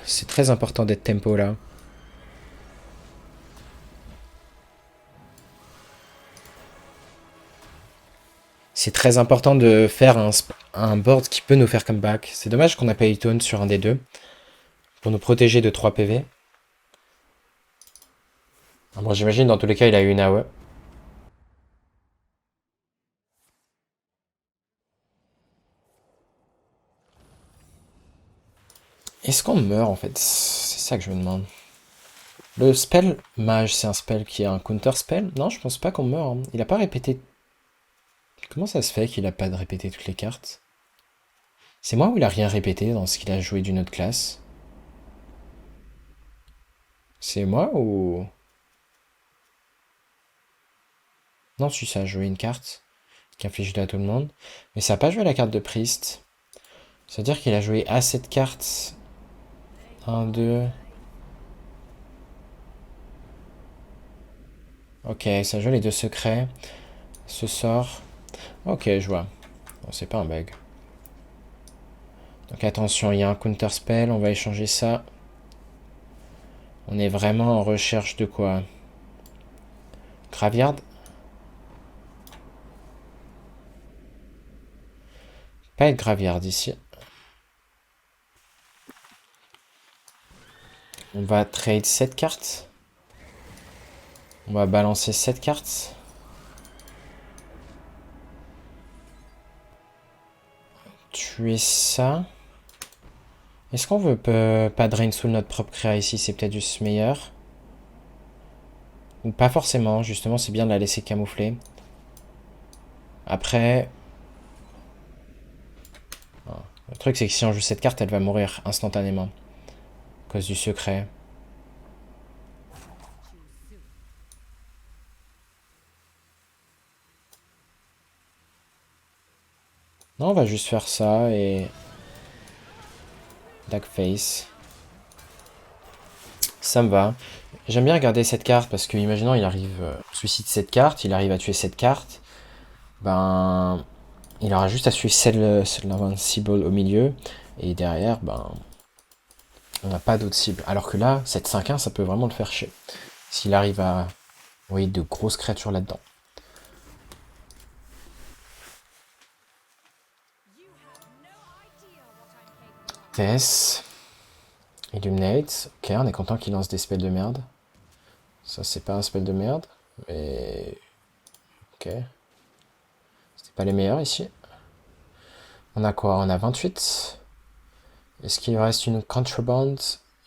C'est très important d'être tempo là. C'est très important de faire un board qui peut nous faire comeback. C'est dommage qu'on n'a pas Tone sur un des deux. Pour nous protéger de 3 PV. Bon, j'imagine dans tous les cas, il a eu une AOE. Est-ce qu'on meurt en fait? C'est ça que je me demande. Le spell mage, c'est un spell qui est un counter spell? Non, je pense pas qu'on meurt. Hein. Il a pas répété. Comment ça se fait qu'il a pas répété toutes les cartes? C'est moi ou il a rien répété dans ce qu'il a joué d'une autre classe? C'est moi ou... Non, si ça a joué une carte qui inflige à tout le monde. Mais ça a pas joué la carte de Priest. C'est-à-dire qu'il a joué à cette carte. 1, 2... Ok, ça joue les 2 secrets. Ce sort. Ok, je vois. Bon, c'est pas un bug. Donc attention, il y a un counter spell, on va échanger ça. On est vraiment en recherche de quoi? Graveyard? Pas être Graveyard ici. On va trade 7 cartes. On va balancer 7 cartes. Tuer ça. Est-ce qu'on veut pas drain sous notre propre créa ici? C'est peut-être juste meilleur. Ou pas forcément, justement, c'est bien de la laisser camoufler. Après... Le truc, c'est que si on joue cette carte, elle va mourir instantanément. À cause du secret. Non, on va juste faire ça et... Dark Face. Ça me va. J'aime bien regarder cette carte parce que, imaginons, il arrive... suicide cette carte, il arrive à tuer cette carte. Ben... Il aura juste à suivre celle de l'Invincible au milieu. Et derrière, ben... On n'a pas d'autres cibles. Alors que là, cette 5-1, ça peut vraiment le faire chier. S'il arrive à... Oui, de grosses créatures là-dedans. Tess. Illuminate. Ok, on est content qu'il lance des spells de merde. Ça, c'est pas un spell de merde. Mais... Ok. C'était pas les meilleurs ici. On a quoi? On a 28. Est-ce qu'il lui reste une Contraband?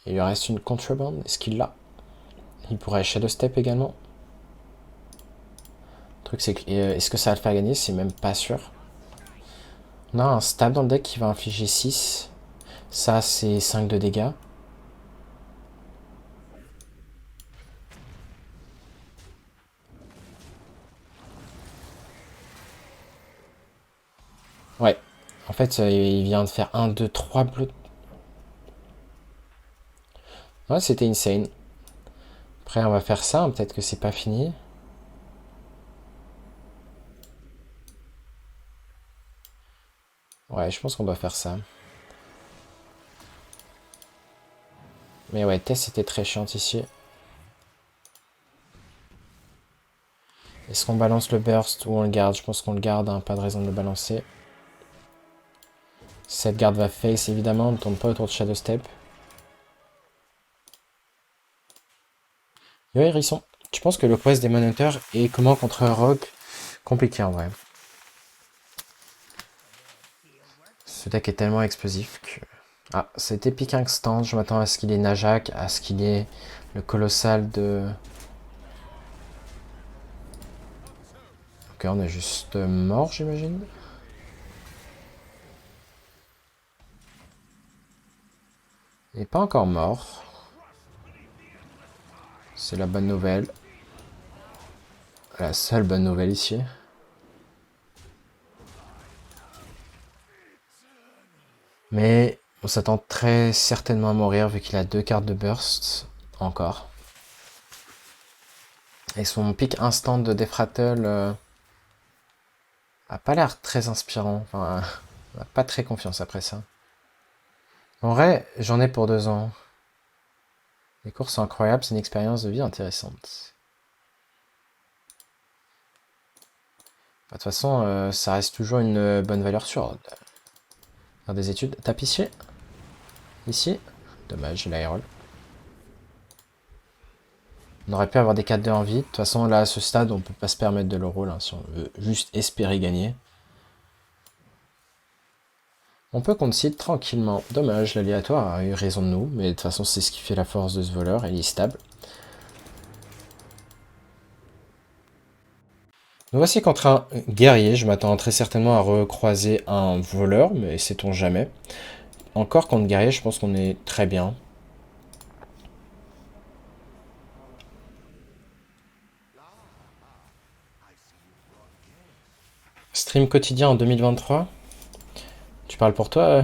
Il lui reste une Contraband. Est-ce qu'il l'a? Il pourrait Shadow Step également. Le truc, c'est que... Est-ce que ça va le faire gagner? C'est même pas sûr. On a un stab dans le deck qui va infliger 6. Ça, c'est 5 de dégâts. Ouais. En fait, il vient de faire 1, 2, 3 bleus. Ouais, c'était insane. Après, on va faire ça. Peut-être que c'est pas fini. Ouais, je pense qu'on doit faire ça. Mais ouais, Tess était très chiante ici. Est-ce qu'on balance le burst ou on le garde? Je pense qu'on le garde, hein, pas de raison de le balancer. Cette garde va face, évidemment, on ne tourne pas autour de Shadow Step. Yo, Hérisson, tu penses que le quest des Hunter est comment contre un rogue? Compliqué en vrai. Ce deck est tellement explosif que... Ah, c'était Epic Instant, je m'attends à ce qu'il ait Najak, à ce qu'il ait le colossal de... Ok, on est juste mort, j'imagine. Il n'est pas encore mort. C'est la bonne nouvelle. La seule bonne nouvelle ici. Mais on s'attend très certainement à mourir vu qu'il a 2 cartes de burst. Encore. Et son pic instant de Defrattle a pas l'air très inspirant. Enfin, on a pas très confiance après ça. En vrai, j'en ai pour 2 ans. Les courses sont incroyables, c'est une expérience de vie intéressante. De toute façon, ça reste toujours une bonne valeur sûre. Faire des études. Tapissier. Ici. Dommage, j'ai l'aérole. On aurait pu avoir des 4-2 en vie. De toute façon, là, à ce stade, on peut pas se permettre de le roll hein, si on veut juste espérer gagner. On peut concede tranquillement. Dommage, l'aléatoire a eu raison de nous, mais de toute façon, c'est ce qui fait la force de ce voleur, il est stable. Nous voici contre un guerrier, je m'attends très certainement à recroiser un voleur, mais sait-on jamais. Encore contre guerrier, je pense qu'on est très bien. Stream quotidien en 2023. Tu parles pour toi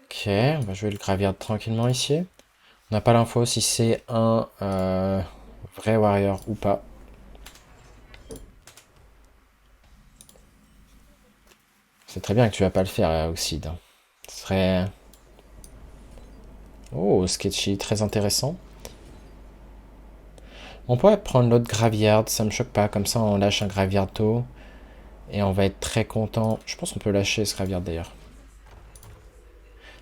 Ok, on va jouer le graveyard tranquillement ici. On n'a pas l'info si c'est un vrai warrior ou pas. C'est très bien que tu vas pas le faire, Oxide. Ce serait... Oh, sketchy, très intéressant. On pourrait prendre l'autre graveyard, ça me choque pas. Comme ça, on lâche un graveyard tôt. Et on va être très content. Je pense qu'on peut lâcher ce graveyard d'ailleurs.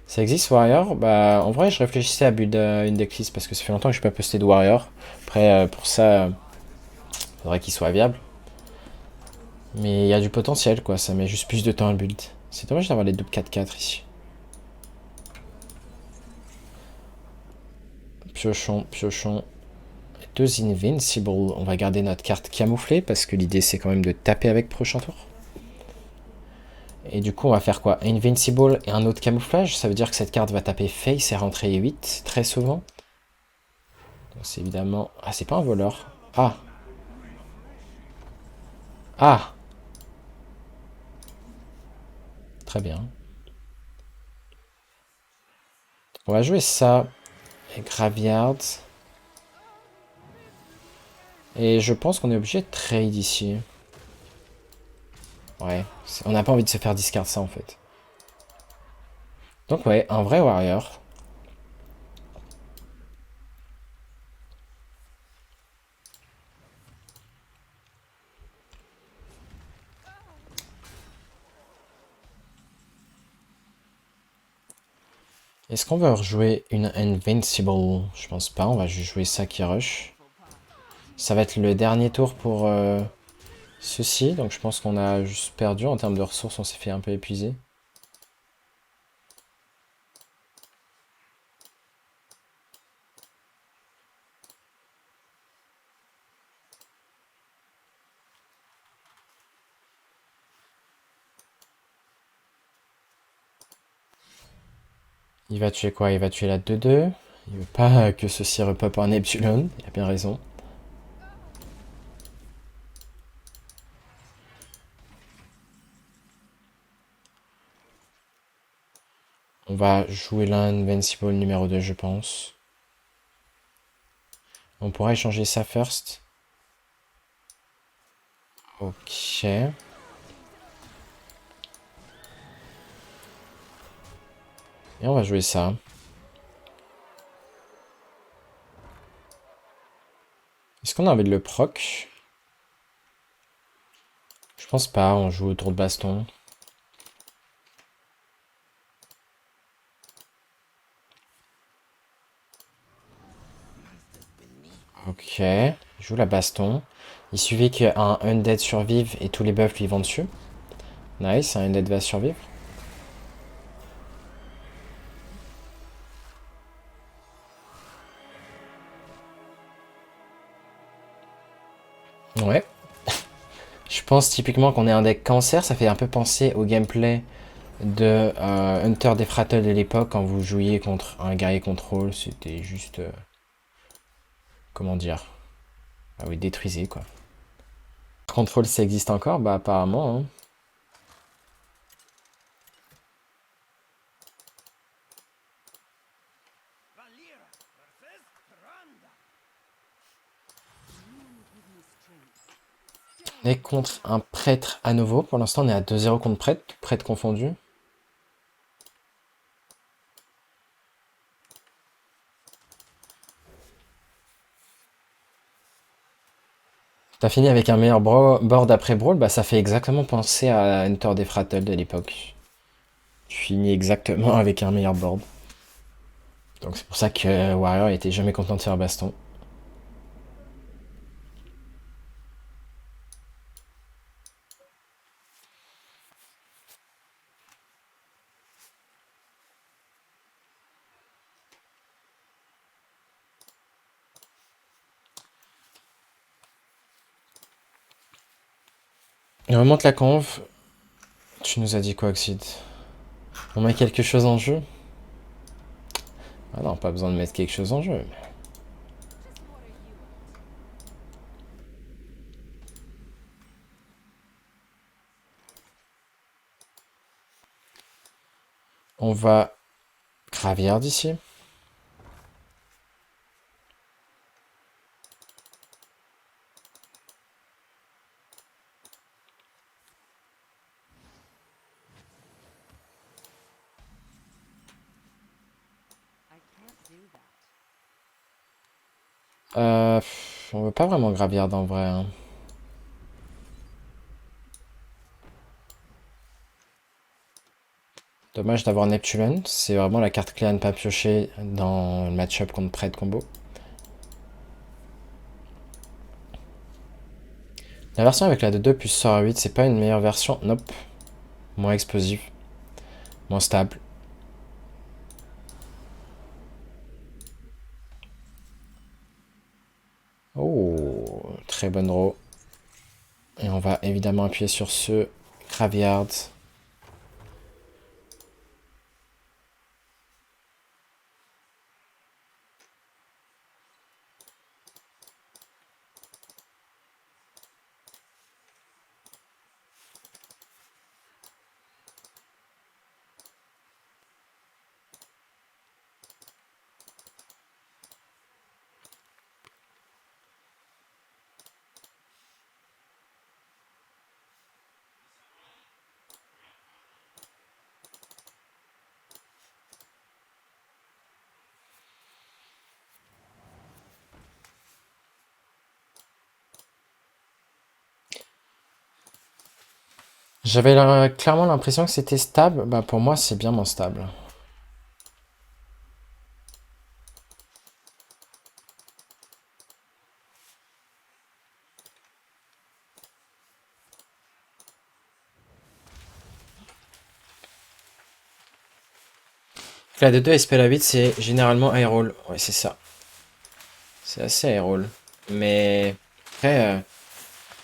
Ça existe Warrior? Bah en vrai je réfléchissais à build une decklist parce que ça fait longtemps que je n'ai pas posté de Warrior. Après pour ça, faudrait qu'il soit viable. Mais il y a du potentiel quoi, ça met juste plus de temps à build. C'est dommage d'avoir les doubles 4-4 ici. Piochon, piochon. 2 Invincible. On va garder notre carte camouflée parce que l'idée c'est quand même de taper avec prochain tour. Et du coup on va faire quoi? Invincible et un autre camouflage. Ça veut dire que cette carte va taper face et rentrer 8 très souvent. Donc c'est évidemment... Ah c'est pas un voleur. Ah. Ah. Très bien. On va jouer ça. Et Graveyard. Et je pense qu'on est obligé de trade ici. Ouais. On n'a pas envie de se faire discard ça en fait. Donc ouais, un vrai warrior. Est-ce qu'on va rejouer une Invincible? Je pense pas, on va juste jouer ça qui rush. Ça va être le dernier tour pour ceci, donc je pense qu'on a juste perdu en termes de ressources, on s'est fait un peu épuiser. Il va tuer quoi? Il va tuer la 2-2. Il veut pas que ceci repop en Epsilon. Il a bien raison. On va jouer l'Invincible numéro 2, je pense. On pourra échanger ça first. Ok. Et on va jouer ça. Est-ce qu'on a envie de le proc? Je pense pas, on joue autour de baston. Ok, je joue la baston. Il suffit qu'un undead survive et tous les buffs lui vont dessus. Nice, un undead va survivre. Ouais. Je pense typiquement qu'on est un deck cancer, ça fait un peu penser au gameplay de Hunter des Frattles de l'époque quand vous jouiez contre un guerrier contrôle, c'était juste... comment dire? Ah oui, détruisé quoi. Contrôle ça existe encore? Bah apparemment. Hein. On est contre un prêtre à nouveau. Pour l'instant on est à 2-0 contre prêtre, prêtre confondu. T'as fini avec un meilleur board après Brawl, bah ça fait exactement penser à Hunter des Frattles de l'époque. Tu finis exactement avec un meilleur board. Donc c'est pour ça que Warrior était jamais content de faire baston. Et on remonte la conf. Tu nous as dit quoi, Oxide? On met quelque chose en jeu? Ah non, pas besoin de mettre quelque chose en jeu. On va Graveyard d'ici. On veut pas vraiment Graveyard en vrai. Hein. Dommage d'avoir Neptune. C'est vraiment la carte clé à ne pas piocher dans le match-up contre Prêtre combo. La version avec la 2-2 plus sort à 8, c'est pas une meilleure version? Nope. Moins explosive. Moins stable. Oh, très bonne draw. Et on va évidemment appuyer sur ce Graveyard. J'avais clairement l'impression que c'était stable. Bah pour moi c'est bien moins stable. La 2-2 et spell à 8 c'est généralement high roll. Ouais c'est ça. C'est assez high roll. Mais après...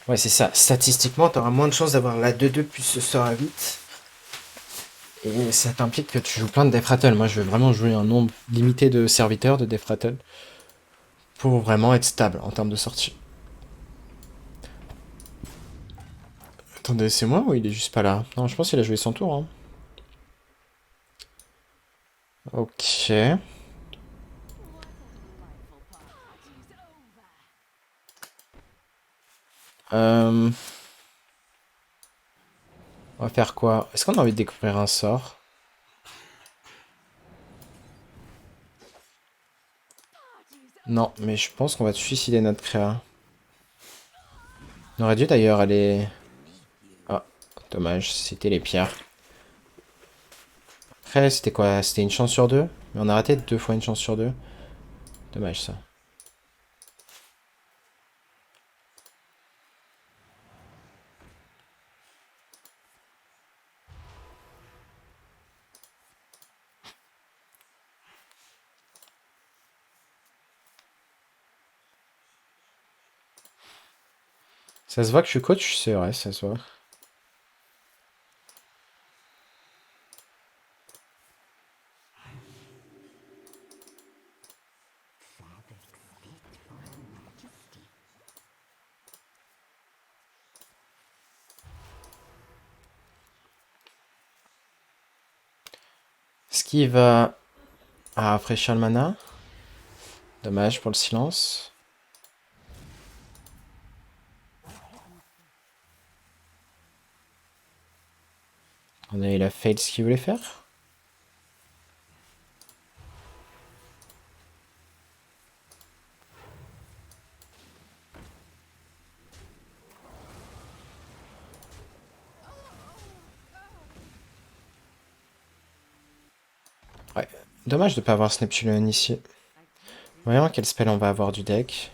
ouais c'est ça. Statistiquement t'auras moins de chances d'avoir la 2-2 plus ce sort à 8. Et ça implique que tu joues plein de Death Rattle. Moi, je veux vraiment jouer un nombre limité de serviteurs de Death Rattle pour vraiment être stable en termes de sortie. Attendez, c'est moi ou il est juste pas là? Non, je pense qu'il a joué son tour. Hein. Ok. On va faire quoi? Est-ce qu'on a envie de découvrir un sort? Non, mais je pense qu'on va suicider notre créa. On aurait dû d'ailleurs aller... Ah, dommage, c'était les pierres. Après, c'était quoi? C'était une chance sur deux? Mais on a raté 2 fois une chance sur deux. Dommage ça. Ça se voit que je suis coach, c'est vrai, ça se voit. Ce qui va... Ah, rafraîchir le mana. Dommage pour le silence. Il a fail ce qu'il voulait faire. Ouais. Dommage de ne pas avoir Snapchulon ici. Voyons quel spell on va avoir du deck.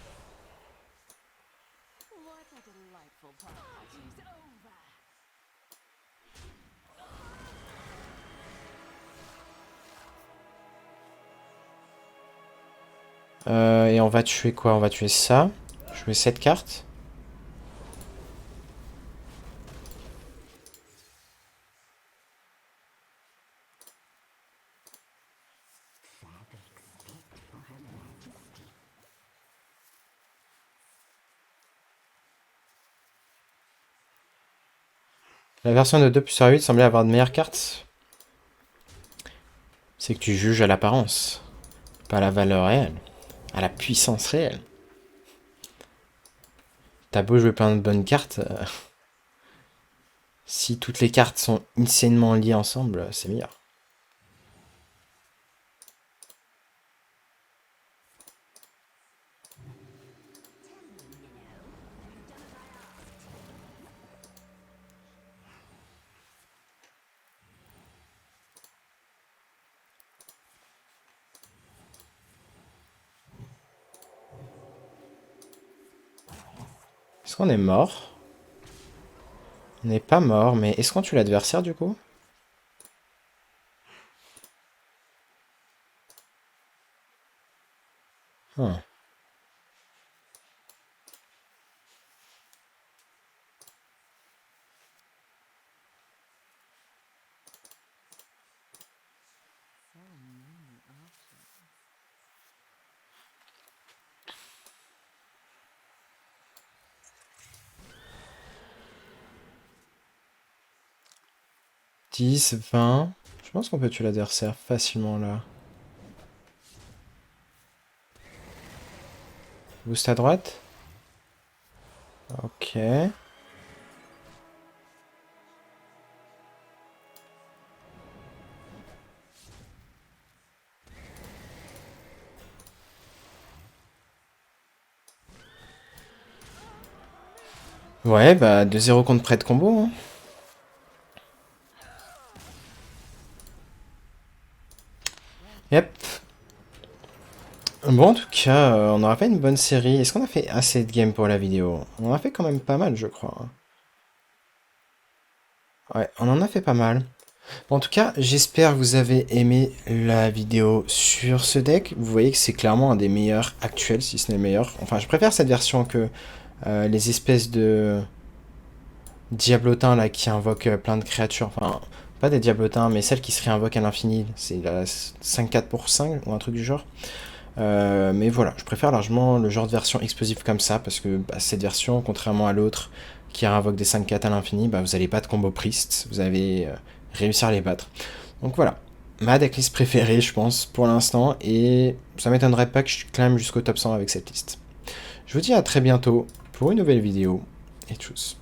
Et on va tuer quoi? On va tuer ça. Jouer cette carte. La version de 2 plus 8 semblait avoir de meilleures cartes. C'est que tu juges à l'apparence, pas à la valeur réelle, à la puissance réelle. T'as beau jouer plein de bonnes cartes, si toutes les cartes sont insanement liées ensemble, c'est meilleur. Est-ce qu'on est mort? On n'est pas mort, mais est-ce qu'on tue l'adversaire du coup? Ah. « 10, 20... Je pense qu'on peut tuer l'adversaire facilement là. Boost à droite. Ok. Ouais, bah 2-0 contre prêt de combo. Hein. Yep. Bon, en tout cas, on aura fait une bonne série. Est-ce qu'on a fait assez de games pour la vidéo? On en a fait quand même pas mal, je crois. Hein. Ouais, on en a fait pas mal. Bon, en tout cas, j'espère que vous avez aimé la vidéo sur ce deck. Vous voyez que c'est clairement un des meilleurs actuels, si ce n'est le meilleur. Enfin, je préfère cette version que les espèces de diablotins là qui invoquent plein de créatures. Enfin, Pas des diablotins, mais celle qui se réinvoque à l'infini. C'est la 5-4 pour 5 ou un truc du genre. Mais voilà, je préfère largement le genre de version explosive comme ça, parce que bah, cette version, contrairement à l'autre qui réinvoque des 5-4 à l'infini, bah, vous n'allez pas de combo priest, vous allez réussir à les battre. Donc voilà, ma decklist préférée, je pense, pour l'instant, et ça m'étonnerait pas que je clame jusqu'au top 100 avec cette liste. Je vous dis à très bientôt pour une nouvelle vidéo, et tchuss.